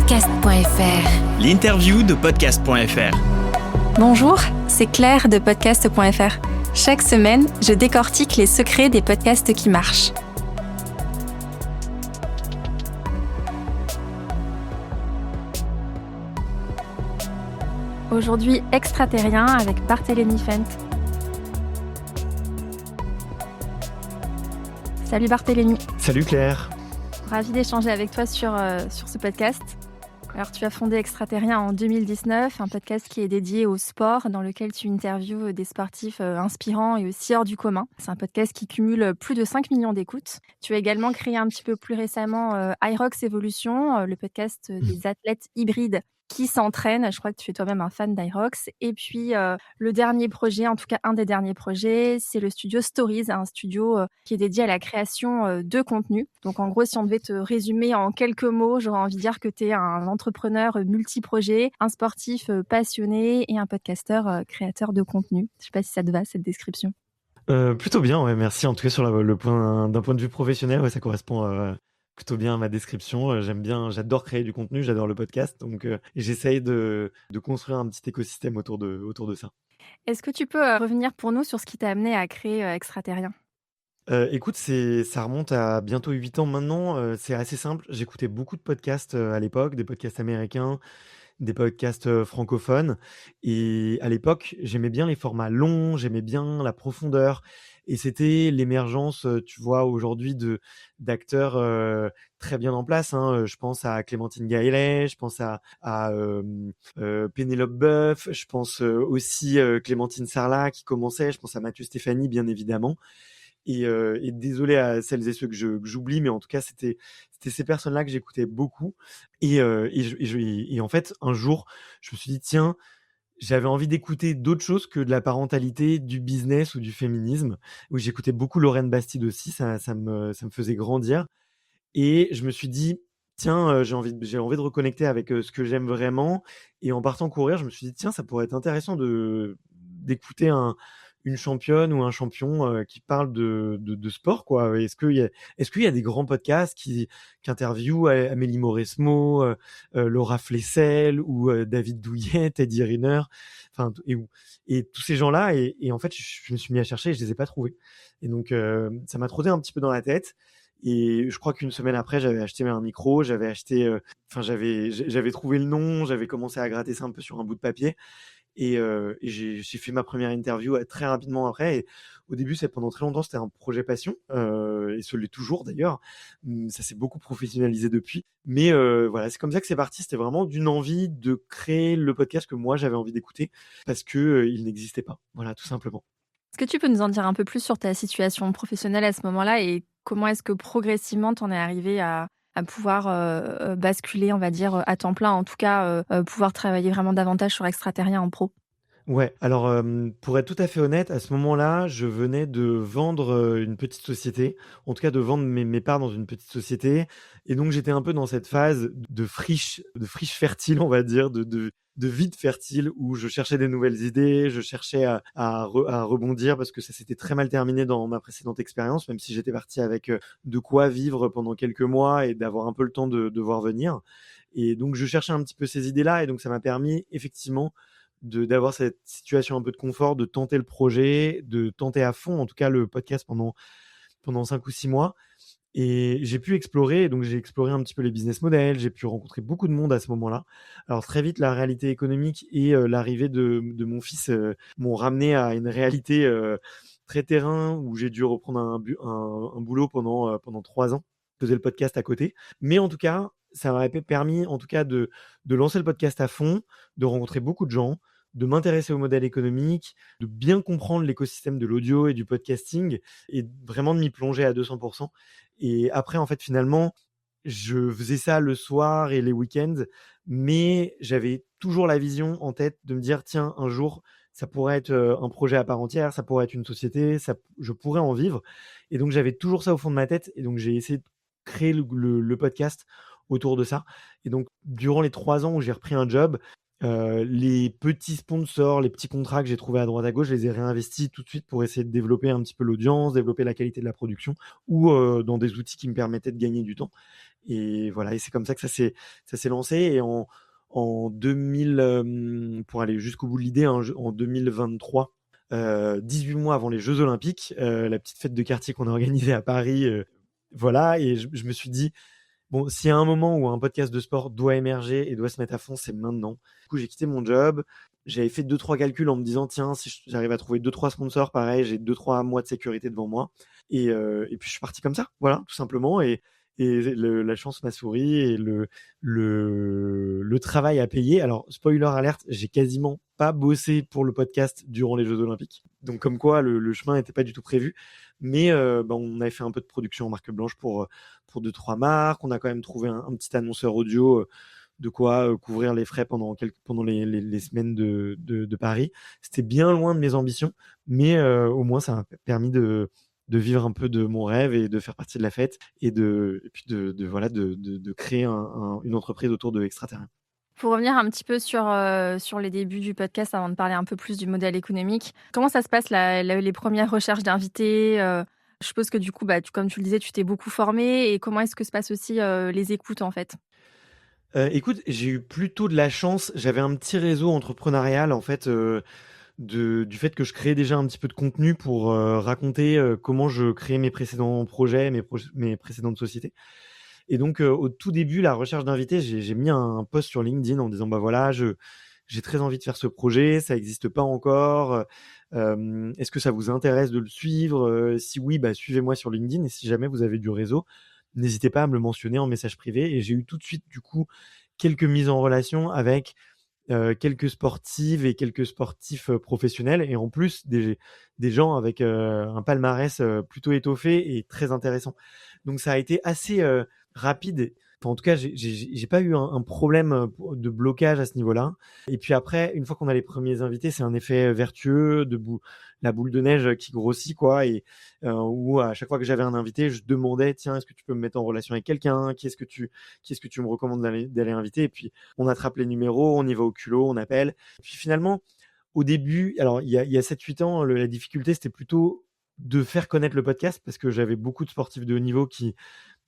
podcast.fr. L'interview de podcast.fr. Bonjour, c'est Claire de podcast.fr. Chaque semaine, je décortique les secrets des podcasts qui marchent. Aujourd'hui, Extraterrien avec Barthélémy Fent. Salut Barthélémy. Salut Claire. Ravi d'échanger avec toi sur ce podcast. Alors, tu as fondé Extraterrien en 2019, un podcast qui est dédié au sport, dans lequel tu interviews des sportifs inspirants et aussi hors du commun. C'est un podcast qui cumule plus de 5 millions d'écoutes. Tu as également créé un petit peu plus récemment iRox Evolution, le podcast des athlètes hybrides qui s'entraînent. Je crois que tu es toi-même un fan d'iRox. Et puis, le dernier projet, en tout cas un des derniers projets, c'est le studio Stories, un studio qui est dédié à la création de contenu. Donc, en gros, si on devait te résumer en quelques mots, j'aurais envie de dire que tu es un entrepreneur multi-projet, un sportif passionné et un podcasteur créateur de contenu. Je ne sais pas si ça te va, cette description. Plutôt bien, ouais, merci. En tout cas, sur le point, d'un point de vue professionnel, ouais, ça correspond plutôt bien à ma description. J'aime bien, j'adore créer du contenu, j'adore le podcast, donc j'essaye de construire un petit écosystème autour de ça. Est-ce que tu peux revenir pour nous sur ce qui t'a amené à créer Extraterrien ? Écoute, ça remonte à bientôt 8 ans maintenant. C'est assez simple. J'écoutais beaucoup de podcasts à l'époque, des podcasts américains, des podcasts francophones. Et à l'époque, j'aimais bien les formats longs, j'aimais bien la profondeur. Et c'était l'émergence, tu vois, aujourd'hui d'acteurs très bien en place, hein. Je pense à Clémentine Gaillet, je pense à Pénélope Boeuf, je pense aussi Clémentine Sarlat qui commençait, je pense à Mathieu Stéphanie, bien évidemment. Et désolé à celles et ceux que j'oublie, mais en tout cas, c'était ces personnes-là que j'écoutais beaucoup. Et en fait, un jour, je me suis dit, tiens, j'avais envie d'écouter d'autres choses que de la parentalité, du business ou du féminisme. Où j'écoutais beaucoup Lorraine Bastide aussi, ça me faisait grandir. Et je me suis dit, tiens, j'ai envie de reconnecter avec ce que j'aime vraiment. Et en partant courir, je me suis dit, tiens, ça pourrait être intéressant d'écouter une championne ou un champion qui parle de sport, quoi. Est-ce qu'il y a des grands podcasts qui interviewent Amélie Mauresmo, Laura Flessel ou David Douillet, Teddy Riner, enfin, et tous ces gens-là. Et en fait, je me suis mis à chercher et je les ai pas trouvés. Et donc, ça m'a trotté un petit peu dans la tête. Et je crois qu'une semaine après, j'avais acheté un micro, j'avais trouvé le nom, j'avais commencé à gratter ça un peu sur un bout de papier. Et j'ai fait ma première interview très rapidement après. Et au début, pendant très longtemps, c'était un projet passion, et ce l'est toujours d'ailleurs. Ça s'est beaucoup professionnalisé depuis. Mais voilà, c'est comme ça que c'est parti. C'était vraiment d'une envie de créer le podcast que moi, j'avais envie d'écouter parce qu'il n'existait pas. Voilà, tout simplement. Est-ce que tu peux nous en dire un peu plus sur ta situation professionnelle à ce moment-là et comment est-ce que progressivement t'en es arrivé à pouvoir basculer, on va dire, à temps plein, en tout cas, pouvoir travailler vraiment davantage sur Extraterrien en pro? Ouais, alors pour être tout à fait honnête, à ce moment-là, je venais de vendre une petite société, en tout cas de vendre mes parts dans une petite société, et donc j'étais un peu dans cette phase de friche fertile, on va dire, de vide fertile où je cherchais des nouvelles idées, je cherchais à rebondir parce que ça s'était très mal terminé dans ma précédente expérience, même si j'étais parti avec de quoi vivre pendant quelques mois et d'avoir un peu le temps de voir venir. Et donc je cherchais un petit peu ces idées-là, et donc ça m'a permis effectivement d'avoir cette situation un peu de confort, de tenter le projet, de tenter à fond, en tout cas le podcast pendant 5 ou 6 mois. Et j'ai pu explorer, donc j'ai exploré un petit peu les business models, j'ai pu rencontrer beaucoup de monde à ce moment-là. Alors très vite, la réalité économique et l'arrivée de mon fils m'ont ramené à une réalité très terrain où j'ai dû reprendre un boulot pendant 3 ans. Je faisais le podcast à côté. Mais en tout cas, ça m'aurait permis en tout cas de lancer le podcast à fond, de rencontrer beaucoup de gens, de m'intéresser au modèle économique, de bien comprendre l'écosystème de l'audio et du podcasting et vraiment de m'y plonger à 200%. Et après, en fait, finalement, je faisais ça le soir et les week-ends, mais j'avais toujours la vision en tête de me dire, tiens, un jour, ça pourrait être un projet à part entière, ça pourrait être une société, je pourrais en vivre. Et donc, j'avais toujours ça au fond de ma tête. Et donc, j'ai essayé de créer le podcast autour de ça. Et donc, durant les 3 ans où j'ai repris un job, les petits sponsors, les petits contrats que j'ai trouvés à droite à gauche, je les ai réinvestis tout de suite pour essayer de développer un petit peu l'audience, développer la qualité de la production ou dans des outils qui me permettaient de gagner du temps. Et voilà, et c'est comme ça que ça s'est lancé. Et en 2000, pour aller jusqu'au bout de l'idée, hein, en 2023, 18 mois avant les Jeux Olympiques, la petite fête de quartier qu'on a organisée à Paris, voilà, et je me suis dit, bon, s'il y a un moment où un podcast de sport doit émerger et doit se mettre à fond, c'est maintenant. Du coup, j'ai quitté mon job. J'avais fait 2-3 calculs en me disant, tiens, si j'arrive à trouver 2-3 sponsors, pareil, j'ai 2-3 mois de sécurité devant moi. Et puis, je suis parti comme ça, voilà, tout simplement. Et la chance m'a souri et le travail a payé. Alors, spoiler alerte, j'ai quasiment pas bossé pour le podcast durant les Jeux Olympiques. Donc, comme quoi, le chemin n'était pas du tout prévu. Mais on avait fait un peu de production en marque blanche pour 2-3 marques. On a quand même trouvé un petit annonceur audio, de quoi couvrir les frais pendant les semaines de Paris. C'était bien loin de mes ambitions, mais au moins ça m'a permis de vivre un peu de mon rêve et de faire partie de la fête et puis de créer une entreprise autour de Extraterrien. Pour revenir un petit peu sur les débuts du podcast, avant de parler un peu plus du modèle économique, comment ça se passe les premières recherches d'invités? Je suppose que du coup, comme tu le disais, tu t'es beaucoup formé. Et comment est-ce que se passent aussi les écoutes en fait? Écoute, j'ai eu plutôt de la chance. J'avais un petit réseau entrepreneurial en fait, du fait que je créais déjà un petit peu de contenu pour raconter comment je créais mes précédents projets, mes précédentes sociétés. Et donc, au tout début, la recherche d'invités, j'ai mis un post sur LinkedIn en disant, bah voilà, j'ai très envie de faire ce projet, ça n'existe pas encore. Est-ce que ça vous intéresse de le suivre? Si oui, bah, suivez-moi sur LinkedIn. Et si jamais vous avez du réseau, n'hésitez pas à me le mentionner en message privé. Et j'ai eu tout de suite, du coup, quelques mises en relation avec quelques sportives et quelques sportifs professionnels. Et en plus, des gens avec un palmarès plutôt étoffé et très intéressant. Donc, ça a été assez rapide. Enfin, en tout cas, j'ai pas eu un problème de blocage à ce niveau-là. Et puis après, une fois qu'on a les premiers invités, c'est un effet vertueux la boule de neige qui grossit, quoi. Et où à chaque fois que j'avais un invité, je demandais, tiens, est-ce que tu peux me mettre en relation avec quelqu'un? Qui est-ce que tu me recommandes d'aller inviter? Et puis on attrape les numéros, on y va au culot, on appelle. Et puis finalement, au début, alors il y a 7-8 ans, la difficulté, c'était plutôt de faire connaître le podcast parce que j'avais beaucoup de sportifs de haut niveau qui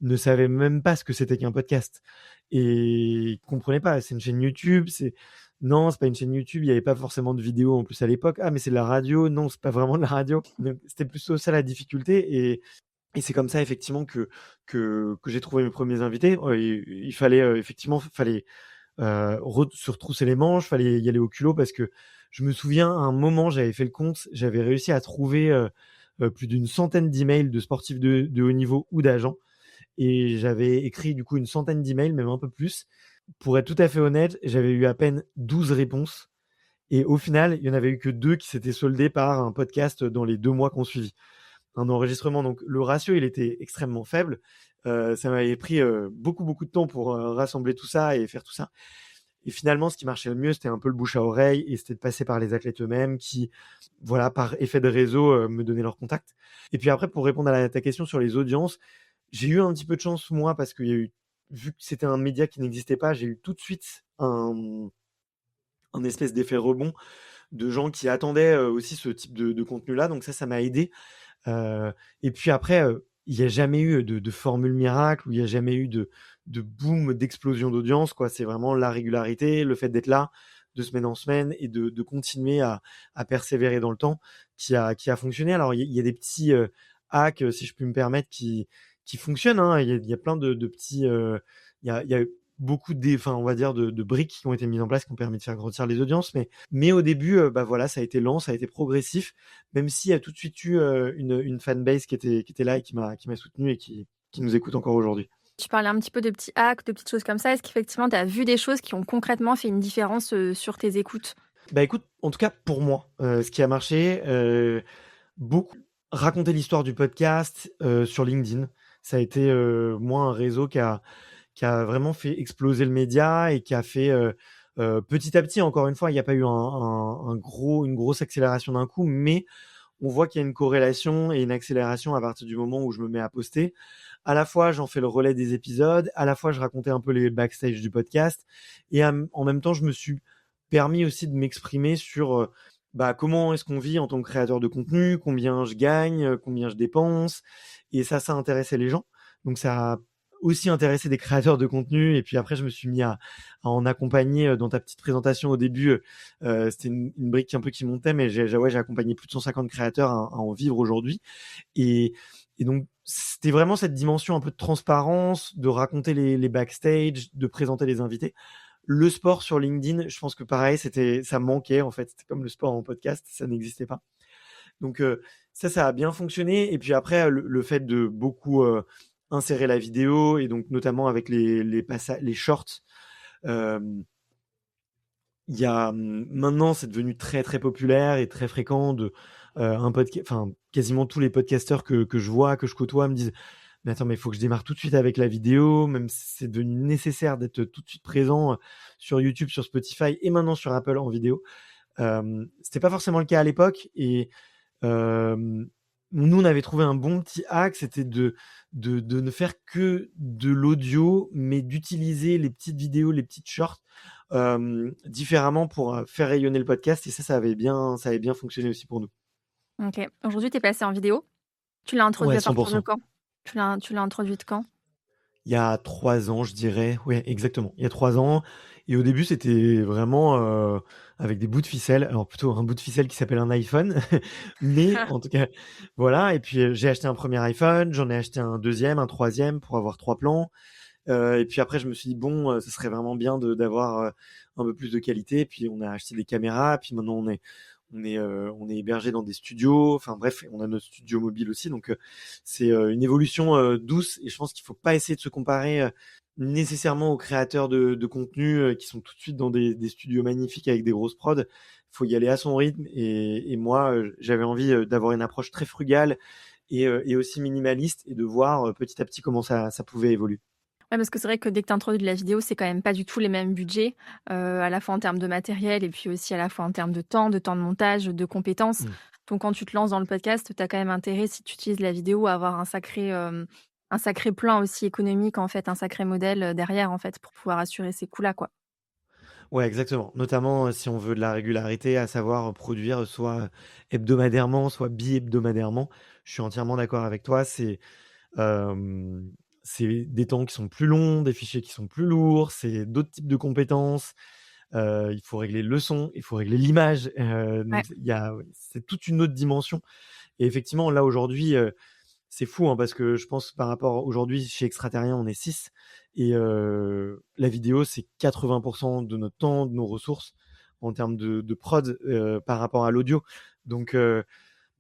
ne savaient même pas ce que c'était qu'un podcast et comprenaient pas. C'est une chaîne YouTube, non, c'est pas une chaîne YouTube, il n'y avait pas forcément de vidéo en plus à l'époque. Ah, mais c'est de la radio. Non, c'est pas vraiment de la radio. Donc, c'était plutôt ça la difficulté. Et c'est comme ça effectivement que j'ai trouvé mes premiers invités. Il fallait se retrousser les manches, fallait y aller au culot parce que je me souviens à un moment, j'avais fait le compte, j'avais réussi à trouver plus d'une centaine d'emails de sportifs de haut niveau ou d'agents. Et j'avais écrit du coup une centaine d'emails, même un peu plus. Pour être tout à fait honnête, j'avais eu à peine 12 réponses. Et au final, il n'y en avait eu que 2 qui s'étaient soldés par un podcast dans les 2 mois qu'on suivit. Un enregistrement. Donc le ratio, il était extrêmement faible. Ça m'avait pris beaucoup, beaucoup de temps pour rassembler tout ça et faire tout ça. Et finalement, ce qui marchait le mieux, c'était un peu le bouche à oreille et c'était de passer par les athlètes eux-mêmes qui, voilà, par effet de réseau, me donnaient leur contact. Et puis après, pour répondre à ta question sur les audiences, j'ai eu un petit peu de chance, moi, parce qu'il y a eu, vu que c'était un média qui n'existait pas, j'ai eu tout de suite un espèce d'effet rebond de gens qui attendaient aussi ce type de contenu-là. Donc ça m'a aidé. Et puis après, il n'y a jamais eu de formule miracle, ou il n'y a jamais eu de boom, d'explosion d'audience, quoi. C'est vraiment la régularité, le fait d'être là de semaine en semaine et de continuer à persévérer dans le temps qui a fonctionné. Alors, il y a des petits hacks, si je puis me permettre, qui fonctionnent, hein. Il y a plein de petits... il y a beaucoup on va dire de briques qui ont été mises en place qui ont permis de faire grossir les audiences, mais au début voilà, ça a été lent, ça a été progressif, même s'il y a tout de suite eu une fanbase qui était là et qui m'a soutenu et qui nous écoute encore aujourd'hui. Tu parlais un petit peu de petits hacks, de petites choses comme ça. Est-ce qu'effectivement, tu as vu des choses qui ont concrètement fait une différence sur tes écoutes? Bah écoute, en tout cas pour moi, ce qui a marché, beaucoup raconter l'histoire du podcast sur LinkedIn. Ça a été moi un réseau qui a vraiment fait exploser le média et qui a fait petit à petit, encore une fois, il n'y a pas eu une grosse accélération d'un coup, mais on voit qu'il y a une corrélation et une accélération à partir du moment où je me mets à poster. À la fois, j'en fais le relais des épisodes, à la fois, je racontais un peu les backstage du podcast, et en même temps, je me suis permis aussi de m'exprimer sur comment est-ce qu'on vit en tant que créateur de contenu, combien je gagne, combien je dépense, et ça intéressait les gens. Donc ça a aussi intéressé des créateurs de contenu. Et puis après, je me suis mis à en accompagner dans ta petite présentation au début. C'était une brique un peu qui montait, mais j'ai accompagné plus de 150 créateurs à en vivre aujourd'hui. Et, et donc, c'était vraiment cette dimension un peu de transparence, de raconter les backstage, de présenter les invités. Le sport sur LinkedIn, je pense que pareil, ça manquait en fait. C'était comme le sport en podcast, ça n'existait pas. Donc ça a bien fonctionné. Et puis après, le fait de beaucoup insérer la vidéo, et donc notamment avec les shorts, euh, il y a maintenant, c'est devenu très très populaire et très fréquent de enfin quasiment tous les podcasteurs que je vois, que je côtoie me disent mais attends, mais il faut que je démarre tout de suite avec la vidéo, même si c'est devenu nécessaire d'être tout de suite présent sur YouTube, sur Spotify et maintenant sur Apple en vidéo. C'était pas forcément le cas à l'époque, et nous on avait trouvé un bon petit hack, c'était de ne faire que de l'audio, mais d'utiliser les petites vidéos, les petites shorts différemment pour faire rayonner le podcast, et ça avait bien fonctionné aussi pour nous. Ok. Aujourd'hui, tu es passé en vidéo. Tu l'as introduit Ouais, à partir de 100%. quand? Tu l'as introduite quand? Il y a 3 ans, je dirais. Ouais, exactement. Il y a 3 ans. Et au début, c'était vraiment avec des bouts de ficelle. Alors plutôt un bout de ficelle qui s'appelle un iPhone. Mais en tout cas, voilà. Et puis j'ai acheté un premier iPhone, j'en ai acheté un deuxième, un troisième pour avoir 3 plans. Et puis après, je me suis dit, bon, ce serait vraiment bien d'avoir un peu plus de qualité. Puis on a acheté des caméras. Puis maintenant, on est hébergé dans des studios. Enfin bref, on a notre studio mobile aussi. Donc c'est une évolution douce. Et je pense qu'il faut pas essayer de se comparer nécessairement aux créateurs de contenu qui sont tout de suite dans des studios magnifiques avec des grosses prods. Il faut y aller à son rythme. Et moi, j'avais envie d'avoir une approche très frugale et aussi minimaliste, et de voir petit à petit comment ça pouvait évoluer. Ouais, parce que c'est vrai que dès que tu introduis de la vidéo, c'est quand même pas du tout les mêmes budgets, à la fois en termes de matériel et puis aussi à la fois en termes de temps de montage, de compétences. Mm. Donc quand tu te lances dans le podcast, tu as quand même intérêt, si tu utilises la vidéo, à avoir un sacré plan aussi économique, en fait, un sacré modèle, derrière, en fait, pour pouvoir assurer ces coûts-là, quoi. Ouais, exactement. Notamment si on veut de la régularité, à savoir produire soit hebdomadairement, soit bi-hebdomadairement. Je suis entièrement d'accord avec toi. Euh, c'est des temps qui sont plus longs, des fichiers qui sont plus lourds, c'est d'autres types de compétences. Il faut régler le son, il faut régler l'image. Ouais. Donc c'est toute une autre dimension. Et effectivement, là aujourd'hui, c'est fou, hein, parce que je pense par rapport aujourd'hui chez Extraterrien, on est 6, et la vidéo, c'est 80% de notre temps, de nos ressources en termes de prod par rapport à l'audio. Donc,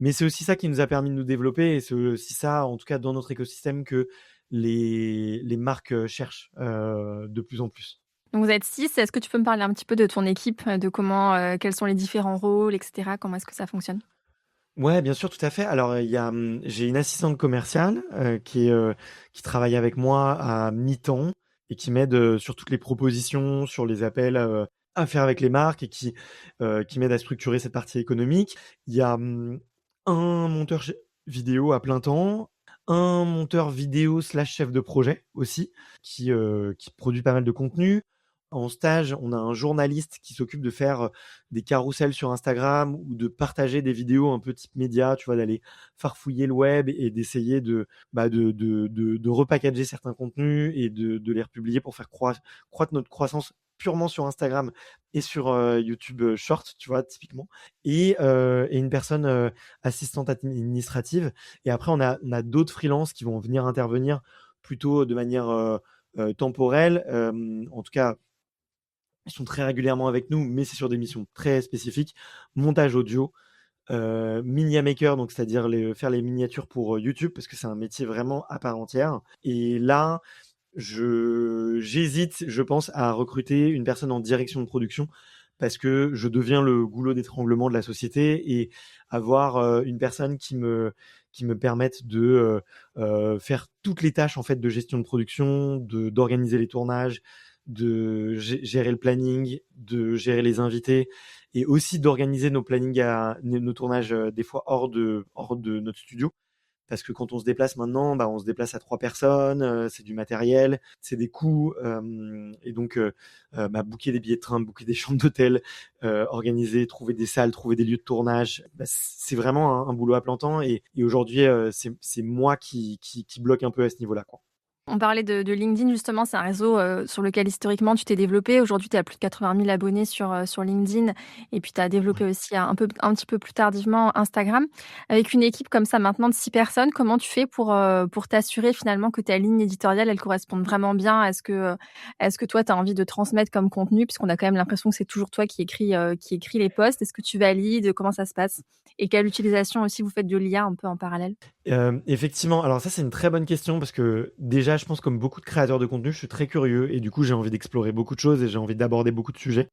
mais c'est aussi ça qui nous a permis de nous développer, et c'est aussi ça, en tout cas dans notre écosystème, que les marques cherchent de plus en plus. Donc vous êtes 6. Est-ce que tu peux me parler un petit peu de ton équipe, de comment, quels sont les différents rôles, et cetera? Comment est-ce que ça fonctionne? Ouais, bien sûr, tout à fait. Alors, j'ai une assistante commerciale qui travaille avec moi à mi-temps et qui m'aide sur toutes les propositions, sur les appels à faire avec les marques, et qui m'aide à structurer cette partie économique. Il y a un monteur vidéo à plein temps, un monteur vidéo slash chef de projet aussi, qui produit pas mal de contenu. En stage, on a un journaliste qui s'occupe de faire des carousels sur Instagram, ou de partager des vidéos un peu type média, tu vois, d'aller farfouiller le web et d'essayer de repackager certains contenus et de les republier pour faire croître notre croissance purement sur Instagram et sur YouTube Short, tu vois, typiquement. Et une personne assistante administrative. Et après, on a d'autres freelances qui vont venir intervenir plutôt de manière temporelle. En tout cas, ils sont très régulièrement avec nous, mais c'est sur des missions très spécifiques. Montage audio, Media Maker, donc c'est-à-dire faire les miniatures pour YouTube, parce que c'est un métier vraiment à part entière. Et là, j'hésite, je pense, à recruter une personne en direction de production, parce que je deviens le goulot d'étranglement de la société, et avoir une personne qui me permette de faire toutes les tâches en fait de gestion de production, d'organiser les tournages, de gérer le planning, de gérer les invités, et aussi d'organiser nos plannings nos tournages des fois hors de notre studio. Parce que quand on se déplace maintenant, bah, on se déplace à 3 personnes, c'est du matériel, c'est des coûts, et donc bah, booker des billets de train, booker des chambres d'hôtel, organiser, trouver des salles, trouver des lieux de tournage, bah, c'est vraiment un boulot à plein temps, et aujourd'hui, c'est moi qui bloque un peu à ce niveau-là, quoi. On parlait de LinkedIn justement, c'est un réseau, sur lequel historiquement tu t'es développé. Aujourd'hui, tu as plus de 80 000 abonnés sur LinkedIn et puis tu as développé Ouais. aussi un petit peu plus tardivement Instagram. Avec une équipe comme ça maintenant de 6 personnes, comment tu fais pour t'assurer finalement que ta ligne éditoriale, elle corresponde vraiment bien à ce que toi tu as envie de transmettre comme contenu? Puisqu'on a quand même l'impression que c'est toujours toi qui écris les posts. Est-ce que tu valides? Comment ça se passe? Et quelle utilisation aussi vous faites de l'IA un peu en parallèle? Effectivement, alors ça, c'est une très bonne question parce que déjà, je pense comme beaucoup de créateurs de contenu, je suis très curieux et du coup, j'ai envie d'explorer beaucoup de choses et j'ai envie d'aborder beaucoup de sujets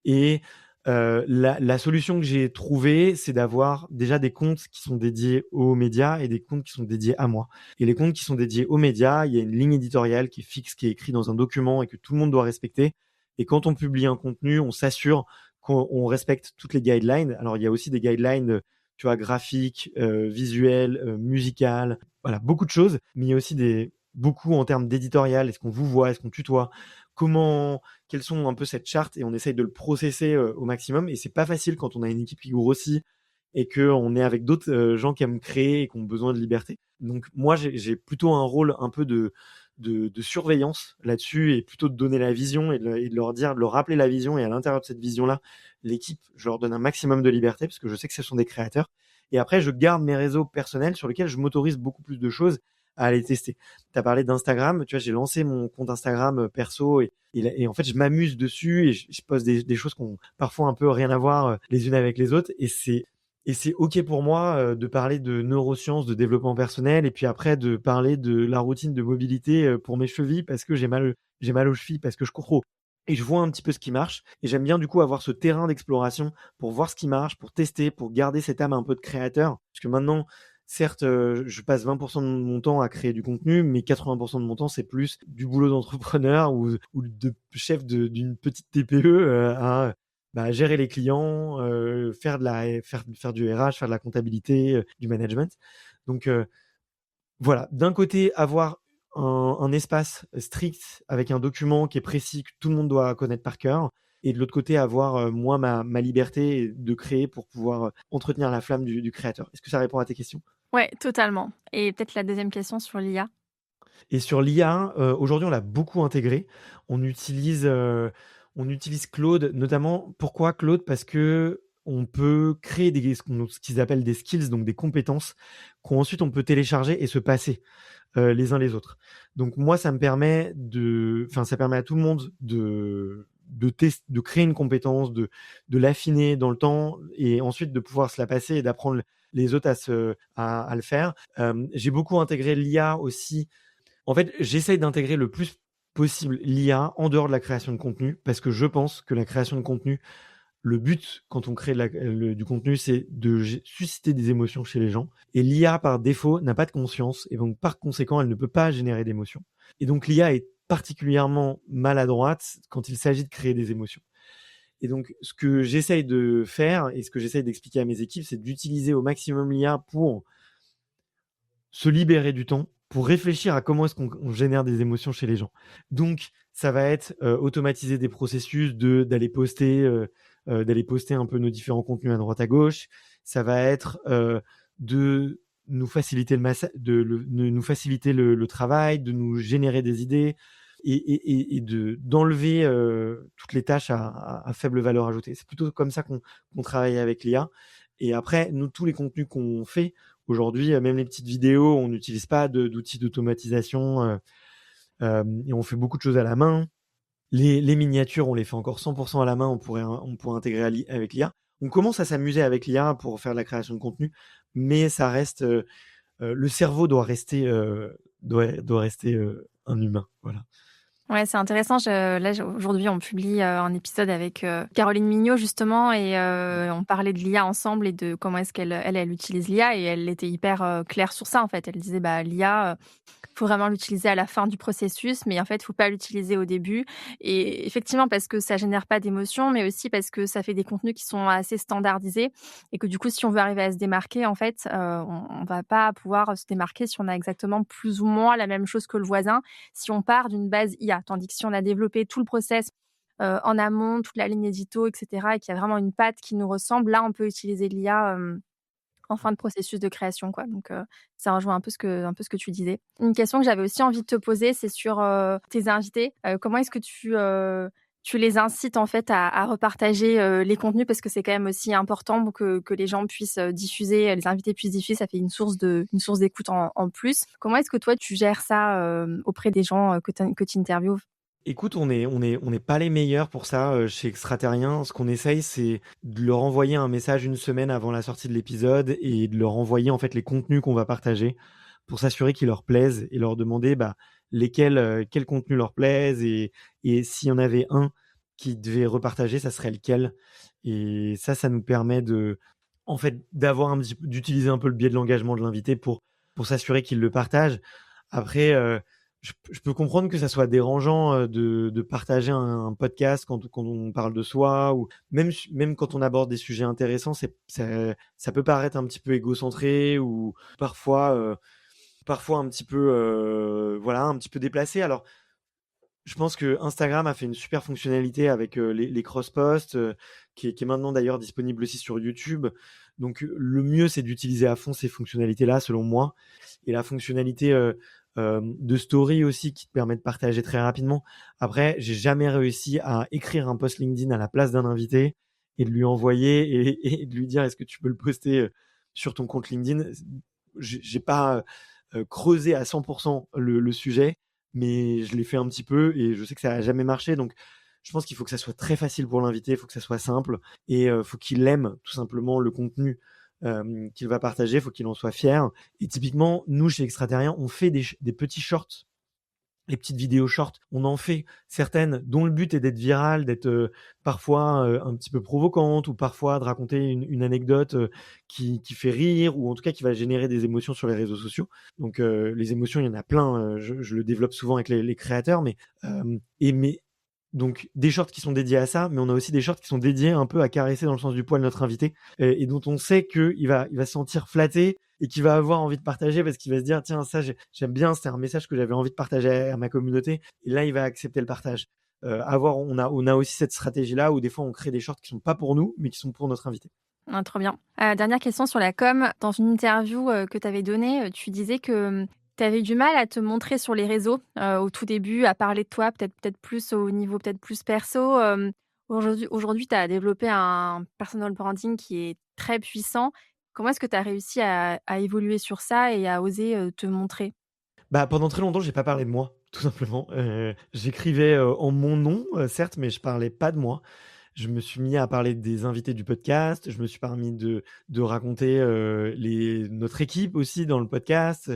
et la solution que j'ai trouvée, c'est d'avoir déjà des comptes qui sont dédiés aux médias et des comptes qui sont dédiés à moi. Et les comptes qui sont dédiés aux médias, il y a une ligne éditoriale qui est fixe, qui est écrite dans un document et que tout le monde doit respecter. Et quand on publie un contenu, on s'assure qu'on respecte toutes les guidelines. Alors, il y a aussi des guidelines, tu vois, graphiques, visuelles, musicales, voilà, beaucoup de choses. Mais il y a aussi beaucoup en termes d'éditorial. Est-ce qu'on vous voit? Est-ce qu'on tutoie? Quelles sont un peu cette charte et on essaye de le processer au maximum. Et c'est pas facile quand on a une équipe qui grossit et qu'on est avec d'autres gens qui aiment créer et qui ont besoin de liberté. Donc moi, j'ai plutôt un rôle un peu de surveillance là-dessus et plutôt de donner la vision et de leur dire, de leur rappeler la vision. Et à l'intérieur de cette vision-là, l'équipe, je leur donne un maximum de liberté parce que je sais que ce sont des créateurs. Et après, je garde mes réseaux personnels sur lesquels je m'autorise beaucoup plus de choses à aller tester. Tu as parlé d'Instagram, tu vois, j'ai lancé mon compte Instagram perso et en fait, je m'amuse dessus et je poste des choses qui ont parfois un peu rien à voir les unes avec les autres et c'est OK pour moi de parler de neurosciences, de développement personnel et puis après de parler de la routine de mobilité pour mes chevilles parce que j'ai mal aux chevilles parce que je cours trop. Et je vois un petit peu ce qui marche et j'aime bien du coup avoir ce terrain d'exploration pour voir ce qui marche, pour tester, pour garder cette âme un peu de créateur. Parce que maintenant, certes, je passe 20 de mon temps à créer du contenu, mais 80 de mon temps, c'est plus du boulot d'entrepreneur ou de chef d'une petite TPE, à, bah, gérer les clients, faire du RH, faire de la comptabilité, du management. Donc, voilà, d'un côté, avoir un espace strict avec un document qui est précis, que tout le monde doit connaître par cœur. Et de l'autre côté, avoir moi ma liberté de créer pour pouvoir entretenir la flamme du créateur. Est-ce que ça répond à tes questions? Ouais, totalement. Et peut-être la deuxième question sur l'IA? Et sur l'IA, aujourd'hui, on l'a beaucoup intégré. On utilise, heu, on utilise Claude, notamment pourquoi Claude? Parce qu'on peut créer ce qu'ils appellent des skills, donc des compétences qu'ensuite on peut télécharger et se passer, les uns les autres. Donc moi, ça permet à tout le monde de créer une compétence, de l'affiner dans le temps et ensuite de pouvoir se la passer et d'apprendre les autres à le faire. J'ai beaucoup intégré l'IA aussi. En fait, j'essaye d'intégrer le plus possible l'IA en dehors de la création de contenu parce que je pense que la création de contenu, le but quand on crée du contenu, c'est de susciter des émotions chez les gens. Et l'IA, par défaut, n'a pas de conscience et donc par conséquent, elle ne peut pas générer d'émotions. Et donc l'IA est particulièrement maladroite quand il s'agit de créer des émotions. Et donc, ce que j'essaye de faire et ce que j'essaye d'expliquer à mes équipes, c'est d'utiliser au maximum l'IA pour se libérer du temps pour réfléchir à comment est-ce qu'on génère des émotions chez les gens. Donc, ça va être automatiser des processus d'aller poster un peu nos différents contenus à droite à gauche. Ça va être de nous faciliter nous faciliter le travail, de nous générer des idées et d'enlever toutes les tâches à faible valeur ajoutée. C'est plutôt comme ça qu'on travaille avec l'IA. Et après, nous, tous les contenus qu'on fait, aujourd'hui, même les petites vidéos, on n'utilise pas d'outils d'automatisation et on fait beaucoup de choses à la main. Les miniatures, on les fait encore 100% à la main, on pourrait intégrer avec l'IA. On commence à s'amuser avec l'IA pour faire de la création de contenu, mais ça reste, le cerveau doit rester un humain. Voilà. Ouais, c'est intéressant. Aujourd'hui, on publie un épisode avec Caroline Mignot, justement, et on parlait de l'IA ensemble et de comment est-ce qu'elle utilise l'IA. Et elle était hyper claire sur ça, en fait. Elle disait, bah, l'IA, faut vraiment l'utiliser à la fin du processus, mais en fait, faut pas l'utiliser au début. Et effectivement, parce que ça génère pas d'émotion, mais aussi parce que ça fait des contenus qui sont assez standardisés et que du coup, si on veut arriver à se démarquer, en fait, on va pas pouvoir se démarquer si on a exactement plus ou moins la même chose que le voisin, si on part d'une base IA. Tandis que si on a développé tout le process, en amont, toute la ligne édito et cetera et qu'il y a vraiment une patte qui nous ressemble, là, on peut utiliser l'IA, en fin de processus de création, quoi. Donc, ça rejoint un peu ce que tu disais. Une question que j'avais aussi envie de te poser, c'est sur, tes invités. Comment est-ce que tu les incites, en fait, à repartager, les contenus? Parce que c'est quand même aussi important pour que les gens puissent, diffuser, les invités puissent diffuser, ça fait une source d'écoute en plus. Comment est-ce que toi, tu gères ça, auprès des gens, que tu interviewes? Écoute, on n'est pas les meilleurs pour ça, chez Extraterrien. Ce qu'on essaye, c'est de leur envoyer un message une semaine avant la sortie de l'épisode et de leur envoyer, en fait, les contenus qu'on va partager pour s'assurer qu'ils leur plaisent et leur demander, quels contenus leur plaisent et s'il y en avait un qui devait repartager, ça serait lequel? Et ça nous permet en fait, d'utiliser un peu le biais de l'engagement de l'invité pour s'assurer qu'il le partage. Après, je peux comprendre que ça soit dérangeant de partager un podcast quand on parle de soi ou même quand on aborde des sujets intéressants, ça peut paraître un petit peu égocentré ou parfois un petit peu, voilà, un petit peu déplacé. Alors, je pense que Instagram a fait une super fonctionnalité avec les cross-posts, qui est maintenant d'ailleurs disponible aussi sur YouTube. Donc, le mieux, c'est d'utiliser à fond ces fonctionnalités-là, selon moi. Et la fonctionnalité de story aussi qui te permet de partager très rapidement. Après, j'ai jamais réussi à écrire un post LinkedIn à la place d'un invité et de lui envoyer et de lui dire est-ce que tu peux le poster sur ton compte LinkedIn. J'ai pas creusé à 100% le sujet, mais je l'ai fait un petit peu et je sais que ça a jamais marché. Donc, je pense qu'il faut que ça soit très facile pour l'invité, il faut que ça soit simple et faut qu'il aime tout simplement le contenu qu'il va partager, faut qu'il en soit fier. Et typiquement, nous, chez Extraterrien, on fait des petits shorts, les petites vidéos shorts. On en fait certaines dont le but est d'être viral, d'être parfois un petit peu provocante ou parfois de raconter une anecdote qui fait rire ou en tout cas qui va générer des émotions sur les réseaux sociaux. Donc les émotions, il y en a plein. Je le développe souvent avec les créateurs, mais donc des shorts qui sont dédiés à ça, mais on a aussi des shorts qui sont dédiés un peu à caresser dans le sens du poil notre invité et dont on sait qu'il va se sentir flatté et qu'il va avoir envie de partager parce qu'il va se dire tiens ça j'aime bien, c'était un message que j'avais envie de partager à ma communauté et là il va accepter le partage. On a aussi cette stratégie là où des fois on crée des shorts qui sont pas pour nous mais qui sont pour notre invité. Ah, trop bien. Dernière question sur la com. Dans une interview, que tu avais donnée, tu disais que, tu avais du mal à te montrer sur les réseaux, au tout début, à parler de toi, peut-être plus au niveau peut-être plus perso. Aujourd'hui, tu as développé un personal branding qui est très puissant. Comment est-ce que tu as réussi à évoluer sur ça et à oser, te montrer? Pendant très longtemps j'ai pas parlé de moi tout simplement. J'écrivais en mon nom certes mais je parlais pas de moi. Je me suis mis à parler des invités du podcast. Je me suis permis de raconter notre équipe aussi dans le podcast.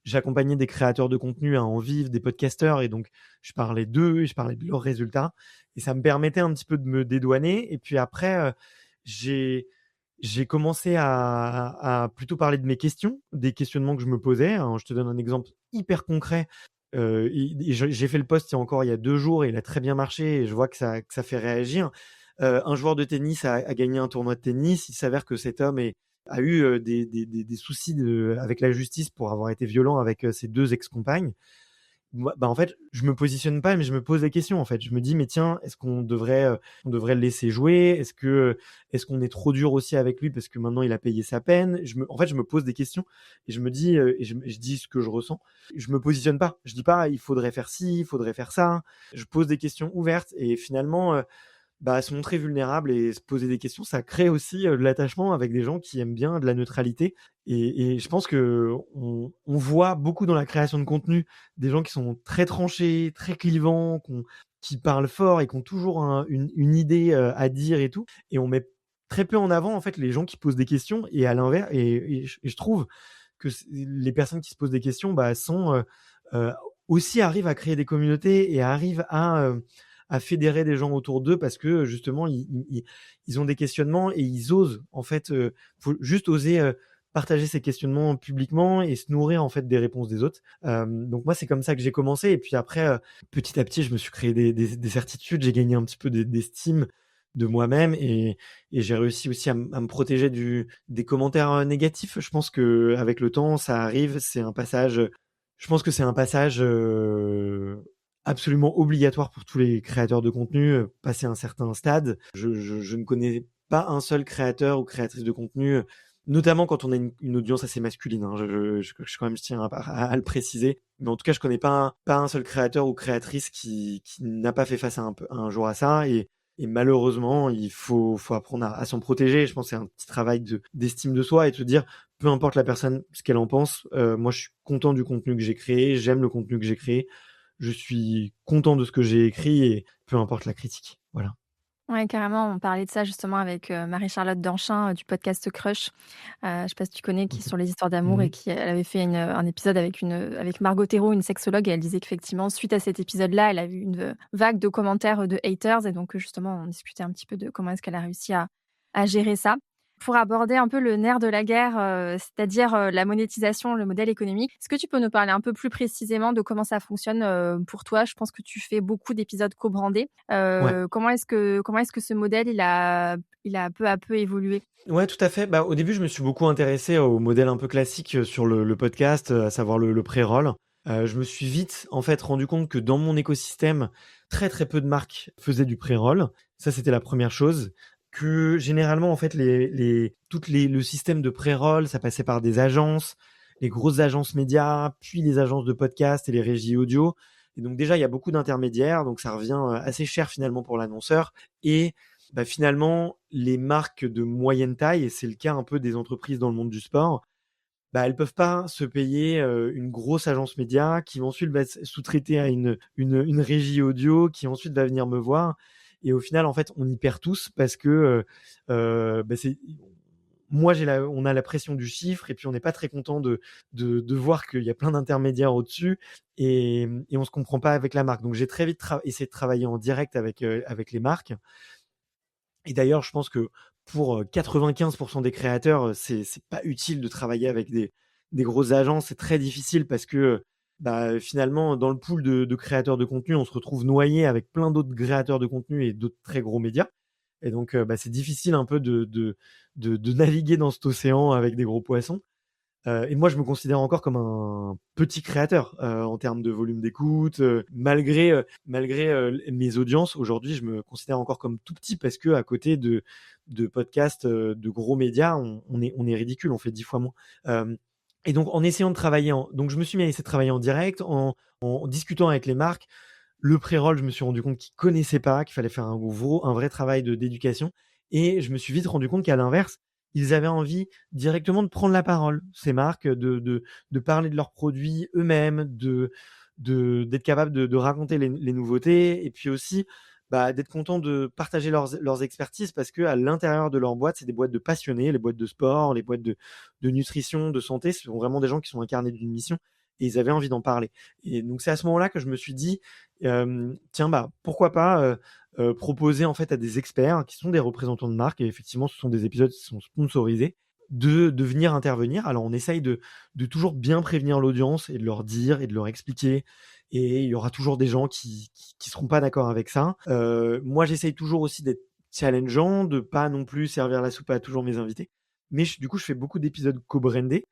J'accompagnais des créateurs de contenu à en vivre, des podcasteurs, et donc je parlais d'eux et je parlais de leurs résultats. Et ça me permettait un petit peu de me dédouaner. Et puis après, j'ai commencé à plutôt parler de mes questions, des questionnements que je me posais. Alors, je te donne un exemple hyper concret. J'ai fait le post il y a 2 jours et il a très bien marché et je vois que ça fait réagir. Un joueur de tennis a gagné un tournoi de tennis. Il s'avère que cet homme a eu des soucis avec la justice pour avoir été violent avec ses 2 ex-compagnes. Moi, en fait, je me positionne pas, mais je me pose des questions, en fait. Je me dis: «Mais tiens, est-ce qu'on devrait le laisser jouer? Est-ce qu'on est trop dur aussi avec lui parce que maintenant il a payé sa peine?» En fait, je me pose des questions et je me dis, et je dis ce que je ressens. Je me positionne pas. Je dis pas: «Il faudrait faire ci, il faudrait faire ça». Je pose des questions ouvertes et finalement, se montrer vulnérable et se poser des questions, ça crée aussi, de l'attachement avec des gens qui aiment bien de la neutralité et je pense qu'on voit beaucoup dans la création de contenu des gens qui sont très tranchés, très clivants, qui parlent fort et qui ont toujours une idée, à dire et tout et on met très peu en avant, en fait, les gens qui posent des questions et à l'inverse et je trouve que les personnes qui se posent des questions, heu, aussi arrivent à créer des communautés et arrivent à fédérer des gens autour d'eux parce que justement ils ont des questionnements et ils osent en fait. Faut juste oser partager ces questionnements publiquement et se nourrir en fait des réponses des autres. Donc moi c'est comme ça que j'ai commencé et puis après petit à petit je me suis créé des certitudes, j'ai gagné un petit peu d'estime de moi-même et j'ai réussi aussi à me protéger des commentaires négatifs. Je pense que avec le temps ça arrive, c'est un passage. Je pense que c'est un passage absolument obligatoire pour tous les créateurs de contenu, passer un certain stade. Je ne connais pas un seul créateur ou créatrice de contenu notamment quand on a une audience assez masculine, hein. Quand même, je tiens à le préciser. Mais en tout cas, je connais pas un seul créateur ou créatrice qui n'a pas fait face un jour à ça. Et malheureusement, il faut apprendre à s'en protéger. Je pense que c'est un petit travail d'estime de soi et de se dire, peu importe la personne, ce qu'elle en pense, moi, je suis content du contenu que j'ai créé, j'aime le contenu que j'ai créé, je suis content de ce que j'ai écrit et peu importe la critique. Voilà. Ouais, carrément, on parlait de ça justement avec, Marie-Charlotte Danchin, du podcast Crush. Je sais pas si tu connais, qui est Mhm. sur les histoires d'amour et Mhm. qui elle avait fait un épisode avec Margot Thérault, une sexologue et elle disait qu'effectivement, suite à cet épisode-là, elle a eu une, vague de commentaires, de haters et donc, justement, on discutait un petit peu de comment est-ce qu'elle a réussi à gérer ça. Pour aborder un peu le nerf de la guerre, c'est-à-dire, la monétisation, le modèle économique, est-ce que tu peux nous parler un peu plus précisément de comment ça fonctionne, pour toi? Je pense que tu fais beaucoup d'épisodes co-brandés. Ouais. Comment est-ce que ce modèle, il a peu à peu évolué? Ouais, tout à fait. Bah, au début, je me suis beaucoup intéressé au modèle un peu classique sur le podcast, à savoir le pré-roll. Je me suis vite, en fait, rendu compte que dans mon écosystème, très très peu de marques faisaient du pré-roll. Ça, c'était la première chose. Que généralement, en fait, le système de pré-roll, ça passait par des agences, les grosses agences médias, puis les agences de podcast et les régies audio. Et donc déjà, il y a beaucoup d'intermédiaires, donc ça revient assez cher finalement pour l'annonceur. Et bah, finalement, les marques de moyenne taille, et c'est le cas un peu des entreprises dans le monde du sport, bah, elles peuvent pas se payer une grosse agence média qui ensuite va sous-traiter à une régie audio qui ensuite va venir me voir. Et au final, en fait, on y perd tous parce que bah, moi, on a la pression du chiffre et puis on n'est pas très content de voir qu'il y a plein d'intermédiaires au-dessus et on se comprend pas avec la marque. Donc, j'ai très vite essayé de travailler en direct avec les marques. Et d'ailleurs, je pense que pour 95% des créateurs, c'est pas utile de travailler avec des grosses agences. C'est très difficile parce que bah, finalement, dans le pool de créateurs de contenu, on se retrouve noyé avec plein d'autres créateurs de contenu et d'autres très gros médias. Et donc, bah, c'est difficile un peu de naviguer dans cet océan avec des gros poissons. Et moi, je me considère encore comme un petit créateur en termes de volume d'écoute. Malgré mes audiences, aujourd'hui, je me considère encore comme tout petit parce que à côté de podcasts de gros médias, on est ridicule, on fait 10 fois moins. Et donc, en essayant de travailler donc je me suis mis à essayer de travailler en direct, en discutant avec les marques. Le pré-roll, je me suis rendu compte qu'ils connaissaient pas, qu'il fallait faire un vrai travail d'éducation. Et je me suis vite rendu compte qu'à l'inverse, ils avaient envie directement de prendre la parole, ces marques, de parler de leurs produits eux-mêmes, d'être capable de raconter les nouveautés et puis aussi bah, d'être content de partager leurs expertises parce que à l'intérieur de leur boîte, c'est des boîtes de passionnés, les boîtes de sport, les boîtes de nutrition, de santé, ce sont vraiment des gens qui sont incarnés d'une mission et ils avaient envie d'en parler. Et donc c'est à ce moment-là que je me suis dit, tiens, bah, pourquoi pas proposer en fait à des experts qui sont des représentants de marque, et effectivement ce sont des épisodes qui sont sponsorisés, de venir intervenir. Alors on essaye de toujours bien prévenir l'audience et de leur dire et de leur expliquer. Et il y aura toujours des gens qui seront pas d'accord avec ça. Moi j'essaye toujours aussi d'être challengeant, de pas non plus servir la soupe à toujours mes invités. Mais du coup je fais beaucoup d'épisodes co-brandés.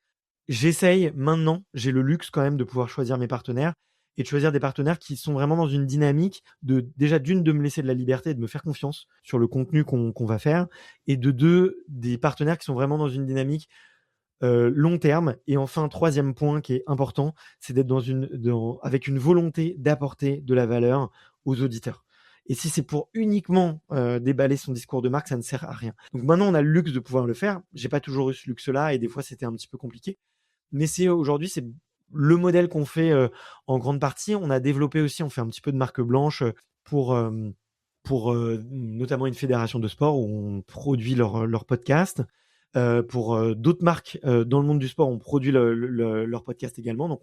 J'essaye maintenant, j'ai le luxe quand même de pouvoir choisir mes partenaires et de choisir des partenaires qui sont vraiment dans une dynamique déjà de me laisser de la liberté et de me faire confiance sur le contenu qu'on va faire, et de deux, des partenaires qui sont vraiment dans une dynamique long terme. Et enfin, troisième point qui est important, c'est d'être avec une volonté d'apporter de la valeur aux auditeurs. Et si c'est pour uniquement déballer son discours de marque, ça ne sert à rien. Donc maintenant, on a le luxe de pouvoir le faire. J'ai pas toujours eu ce luxe-là et des fois, c'était un petit peu compliqué. Mais aujourd'hui, c'est le modèle qu'on fait en grande partie. On a développé aussi, on fait un petit peu de marque blanche pour notamment une fédération de sport où on produit leur podcast. Pour d'autres marques dans le monde du sport, on produit leur podcast également. Donc,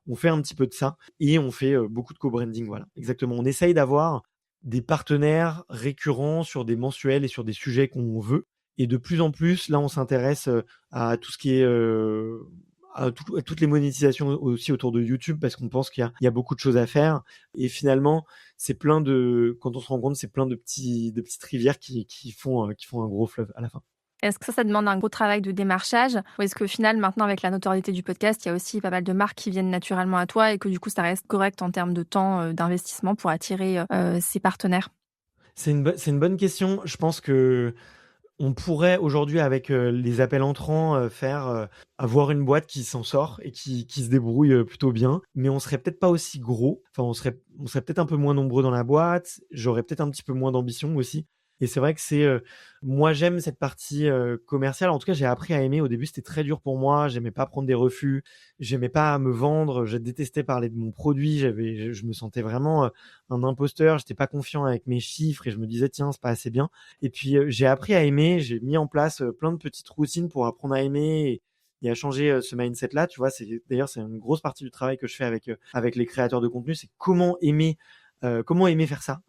on fait un petit peu de ça et on fait beaucoup de co-branding. Voilà, exactement. On essaye d'avoir des partenaires récurrents sur des mensuels et sur des sujets qu'on veut. Et de plus en plus, là, on s'intéresse à tout ce qui est à toutes les monétisations aussi autour de YouTube parce qu'on pense qu'il y a beaucoup de choses à faire. Et finalement, quand on se rend compte, c'est plein de petites rivières qui font un gros fleuve à la fin. Est-ce que ça demande un gros travail de démarchage? Ou est-ce qu'au final, maintenant, avec la notoriété du podcast, il y a aussi pas mal de marques qui viennent naturellement à toi et que du coup, ça reste correct en termes de temps, d'investissement pour attirer ces partenaires? C'est une bonne question. Je pense que On pourrait aujourd'hui avec, les appels entrants, avoir une boîte qui s'en sort et qui se débrouille, plutôt bien, mais on serait peut-être pas aussi gros. Enfin, on serait peut-être un peu moins nombreux dans la boîte. J'aurais peut-être un petit peu moins d'ambition aussi et c'est vrai que moi j'aime cette partie, commerciale. En tout cas, j'ai appris à aimer. Au début, c'était très dur pour moi. J'aimais pas prendre des refus, j'aimais pas me vendre, je détestais parler de mon produit. Je me sentais vraiment, un imposteur. J'étais pas confiant avec mes chiffres et je me disais: «Tiens, c'est pas assez bien». Et puis, j'ai appris à aimer, j'ai mis en place, plein de petites routines pour apprendre à aimer et à changer, ce mindset-là, tu vois? C'est une grosse partie du travail que je fais avec les créateurs de contenu, c'est comment aimer faire ça?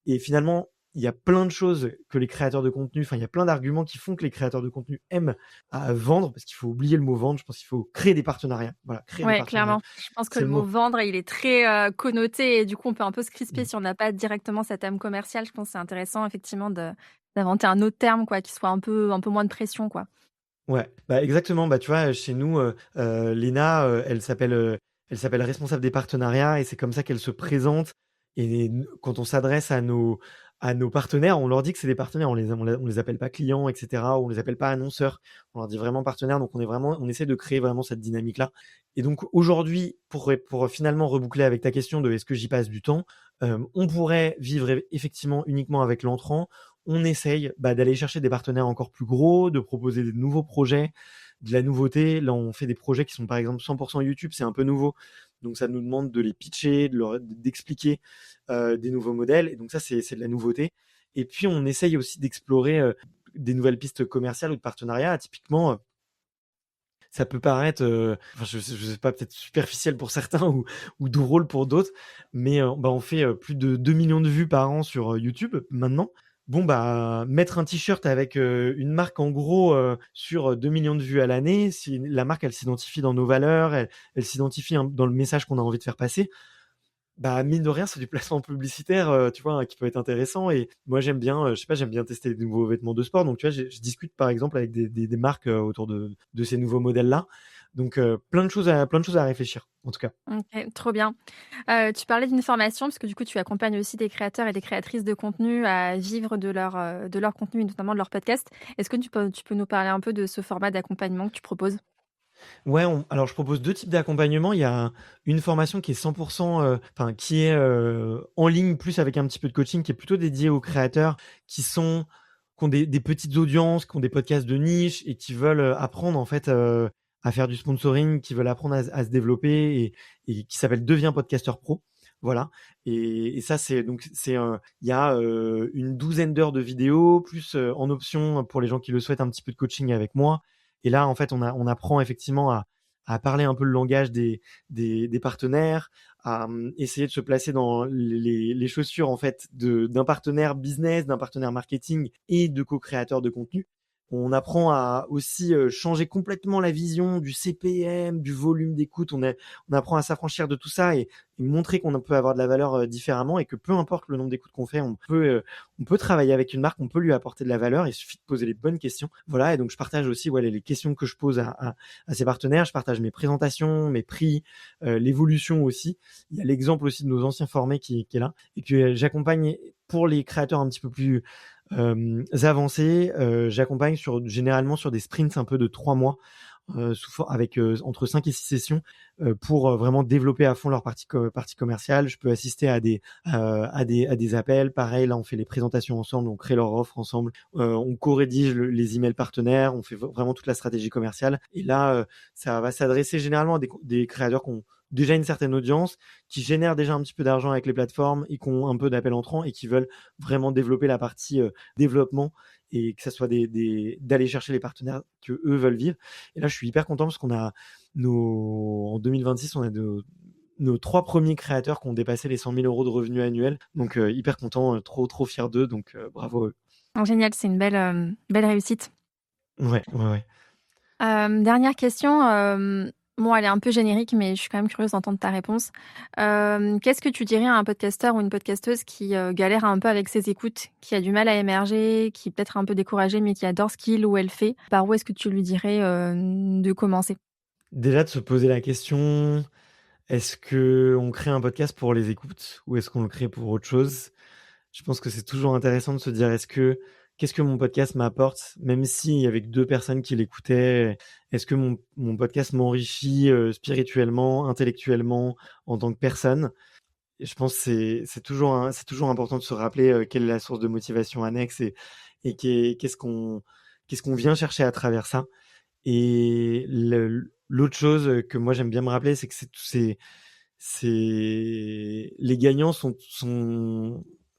Et finalement, il y a plein de choses que les créateurs de contenu il y a plein d'arguments qui font que les créateurs de contenu aiment à vendre, parce qu'il faut oublier le mot vendre. Je pense qu'il faut créer des partenariats. Voilà, créer des Ouais, partenariats. clairement. Je pense que C'est le le mot mot. vendre, il est très, connoté et du coup, on peut un peu se crisper Mmh. si on n'a pas directement cet âme commerciale. Je pense que c'est intéressant effectivement d'inventer un autre terme quoi, qui soit un peu moins de pression quoi. Ouais, bah, exactement. Bah, tu vois, chez nous, Léna, elle s'appelle responsable des partenariats et c'est comme ça qu'elle se présente et quand on s'adresse à nos partenaires, on leur dit que c'est des partenaires. On les appelle pas clients et cetera, on les appelle pas annonceurs. On leur dit vraiment partenaires, donc on essaie de créer vraiment cette dynamique-là et donc aujourd'hui, pour finalement reboucler avec ta question de: «Est-ce que j'y passe du temps?» On pourrait vivre effectivement uniquement avec l'entrant. On essaye, d'aller chercher des partenaires encore plus gros, de proposer des nouveaux projets, de la nouveauté. Là, on fait des projets qui sont, par exemple, 100% YouTube, c'est un peu nouveau. Donc ça nous demande de les pitcher, d'expliquer, des nouveaux modèles et donc ça, c'est de la nouveauté et puis on essaye aussi d'explorer, des nouvelles pistes commerciales ou de partenariats. Typiquement, ça peut paraître, je sais pas, peut-être superficiel pour certains ou drôle pour d'autres, mais on fait, plus de 2 millions de vues par an sur, YouTube maintenant. Bon, mettre un t-shirt avec, une marque en gros, sur, 2 millions de vues à l'année, si la marque elle s'identifie dans nos valeurs, elle s'identifie dans le message qu'on a envie de faire passer, mine de rien, c'est du placement publicitaire, tu vois, qui peut être intéressant et moi j'aime bien, je sais pas, j'aime bien tester des nouveaux vêtements de sport donc tu vois, je discute par exemple avec des marques, autour de ces nouveaux modèles-là donc plein de choses à réfléchir, en tout cas. OK, trop bien. Tu parlais d'une formation parce que du coup, tu accompagnes aussi des créateurs et des créatrices de contenu à vivre de leur contenu et notamment de leur podcast. Est-ce que tu peux nous parler un peu de ce format d'accompagnement que tu proposes? Ouais, alors je propose 2 types d'accompagnement. Il y a une formation qui est 100%, qui est, en ligne, plus avec un petit peu de coaching, qui est plutôt dédiée aux créateurs qui ont des petites audiences, qui ont des podcasts de niche et qui veulent, apprendre en fait, à faire du sponsoring, qui veulent apprendre à se développer et qui s'appelle «Deviens podcasteur pro». Voilà et ça il y a, une douzaine d'heures de vidéos plus, en option pour les gens qui le souhaitent, un petit peu de coaching avec moi et là, en fait, on apprend effectivement à parler un peu le langage des partenaires, à essayer de se placer dans les chaussures en fait d'un partenaire business, d'un partenaire marketing et de co-créateur de contenu. On apprend à aussi changer complètement la vision du CPM, du volume d'écoute. On apprend à s'affranchir de tout ça et montrer qu'on peut avoir de la valeur différemment et que peu importe le nombre d'écoutes qu'on fait, on peut travailler avec une marque, on peut lui apporter de la valeur. Il suffit de poser les bonnes questions. Voilà. Et donc je partage aussi les questions que je pose à ces partenaires. Je partage mes présentations, mes prix, l'évolution aussi. Il y a l'exemple aussi de nos anciens formés qui est là. Et puis j'accompagne pour les créateurs un petit peu plus avancés. J'accompagne généralement sur des sprints un peu de 3 mois, avec entre 5 et 6 sessions, pour vraiment développer à fond leur partie commerciale. Je peux assister à des appels. Pareil, là, on fait les présentations ensemble, on crée leur offre ensemble, on co-rédige les emails partenaires, on fait vraiment toute la stratégie commerciale. Et là, ça va s'adresser généralement à des créateurs qui ont déjà une certaine audience, qui génèrent déjà un petit peu d'argent avec les plateformes et qui ont un peu d'appels entrants et qui veulent vraiment développer la partie développement et que ça soit d'aller chercher les partenaires que eux veulent vivre. Et là, je suis hyper content parce en 2026, on a nos 3 premiers créateurs qui ont dépassé les 100 000 € de revenus annuels. Donc, hyper content, trop, trop fier d'eux. Donc, bravo à eux. Ah génial, c'est une belle réussite. Ouais, ouais, ouais. Dernière question, bon elle est un peu générique, mais je suis quand même curieuse d'entendre ta réponse. Qu'est-ce que tu dirais à un podcasteur ou une podcasteuse qui, galère un peu avec ses écoutes, qui a du mal à émerger, qui est peut-être un peu découragé, mais qui adore ce qu'il ou elle fait? Par où est-ce que tu lui dirais, de commencer? Déjà, de se poser la question, est-ce qu'on crée un podcast pour les écoutes ou est-ce qu'on le crée pour autre chose? Je pense que c'est toujours intéressant de se dire, est-ce que qu'est-ce que mon podcast m'apporte, même si avec 2 personnes qui l'écoutaient, est-ce que mon podcast m'enrichit, spirituellement, intellectuellement, en tant que personne? Et je pense que c'est toujours important de se rappeler, quelle est la source de motivation annexe et qu'est-ce qu'on vient chercher à travers ça. Et l'autre chose, que moi j'aime bien me rappeler, c'est que les gagnants sont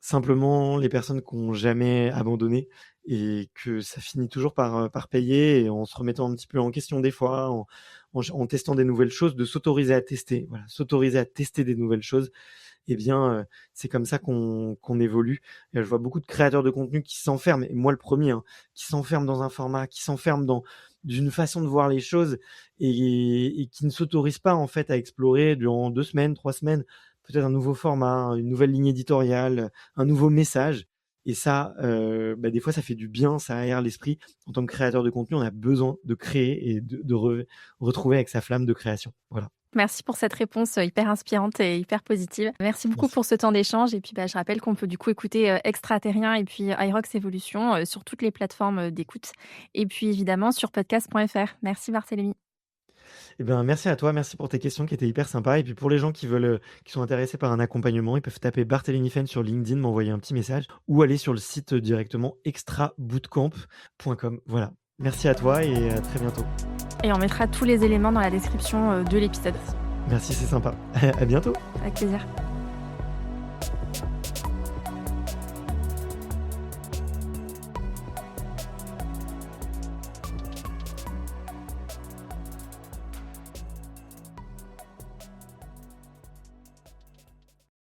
simplement les personnes qui ont jamais abandonné et que ça finit toujours par payer et en se remettant un petit peu en question des fois, en testant des nouvelles choses, de s'autoriser à tester, voilà, s'autoriser à tester des nouvelles choses. Eh bien, c'est comme ça qu'on évolue. Et je vois beaucoup de créateurs de contenu qui s'enferment, et moi le premier, hein, qui s'enferment dans un format, qui s'enferment dans d'une façon de voir les choses et qui ne s'autorisent pas en fait à explorer durant 2 semaines, 3 semaines, peut-être un nouveau format, une nouvelle ligne éditoriale, un nouveau message. Et ça, des fois, ça fait du bien, ça aère l'esprit. En tant que créateur de contenu, on a besoin de créer et de retrouver avec sa flamme de création. Voilà. Merci pour cette réponse hyper inspirante et hyper positive. Merci beaucoup Merci. pour ce temps d'échange. Et puis, je rappelle qu'on peut du coup écouter Extraterrien et puis iRox Evolution sur toutes les plateformes d'écoute. Et puis, évidemment, sur podcast.fr. Merci, Barthélémy. Eh ben, merci à toi, merci pour tes questions qui étaient hyper sympas. Et puis pour les gens qui veulent, qui sont intéressés par un accompagnement, ils peuvent taper Barthélémy Fen sur LinkedIn, m'envoyer un petit message ou aller sur le site directement extrabootcamp.com. Voilà. Merci à toi et à très bientôt. Et on mettra tous les éléments dans la description de l'épisode. Merci, c'est sympa. À bientôt. Avec plaisir.